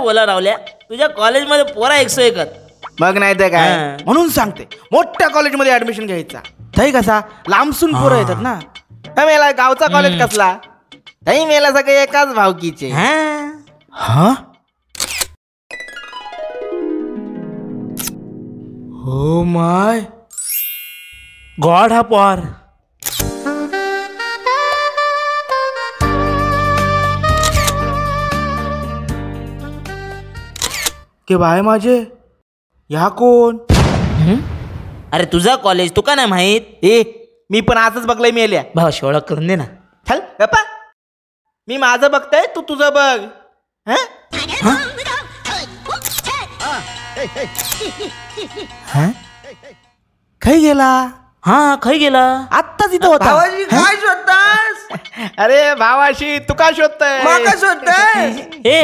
बोला रावल्या, तुझ्या कॉलेजमध्ये पोरा 101 मग नाही तर काय. हा. म्हणून सांगते मोठ्या कॉलेजमध्ये ऍडमिशन घ्यायचा. थई कसा लांबसून पोरं येतात ना. हा मेला गावचा कॉलेज कसला, थई मेला सगळे एकाच भावकीचे. हा हो माय गॉड हा पोर. के बाय माझे ह्या कोण. अरे तुझा कॉलेज तुका नाही माहित. ए मी पण आजच बघलंय मेल्या. भावाशी ओळख करून दे ना. चल गप्पा. मी माझं बघतोय तू तुझं बघ. खाई गेला. हा खाई गेला. आत्ताच इथं होता. भावाजी काय शोधतास? अरे भावाशी तू का शोधतोय. माका शोधतास? ए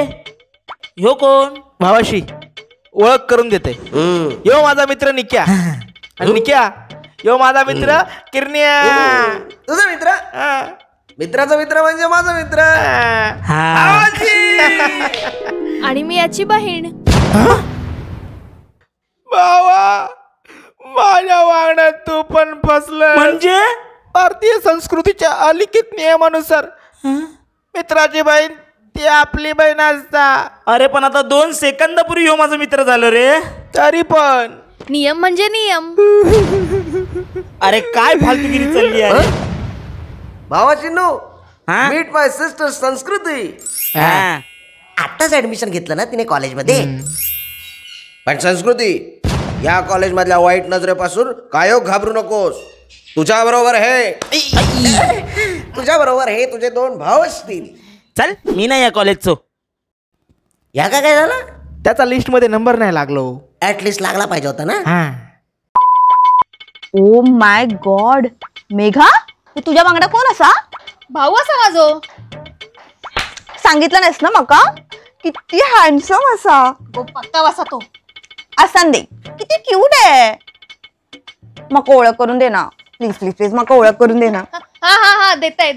ह्यो कोण. भावाशी ओळख करून देते. यो माझा मित्र निक्या. आणि निक्या यो माझा मित्र किरण्या. तुझा मित्र? मित्राचा मित्र म्हणजे माझा मित्र. आणि मी याची बहीण. भावा माझ्या वागण्यात तू पण फसलं. म्हणजे भारतीय संस्कृतीच्या अलिखित नियमानुसार मित्राची बहीण ती आपली बहीण असता. अरे पण आता 2 सेकंदापूर्वी ह्यो माझा मित्र झालो रे. तरी पण नियम म्हणजे नियम. अरे काय फालतूगिरी चालली आहे. भावाची नो हा? मीट माय सिस्टर संस्कृती. हा. आताच ऍडमिशन घेतलं ना तिने कॉलेजमध्ये. पण संस्कृती, या कॉलेज मधल्या वाईट नजरेपासून कायो घाबरू नकोस. तुझ्या बरोबर हे तुझ्या बरोबर हे तुझे 2 भाऊ असतील. चल मी नाही या कॉलेजचो. या काय झालं? त्याचा लिस्ट मध्ये नंबर नाही लागलो. ऍटलिस्ट लागला पाहिजे होता ना. Oh my God. मेघा तू तुझ्या बांगड्या कोण असा. भाऊ असा माझो. सांगितलं नाहीस ना मका. किती हँडसम असा. पक्का वासा तो. असन दे किती क्यूट आहे. मका ओळख करून दे ना प्लीज प्लीज प्लीज. मका ओळख करून दे ना. हा हा हा देताय.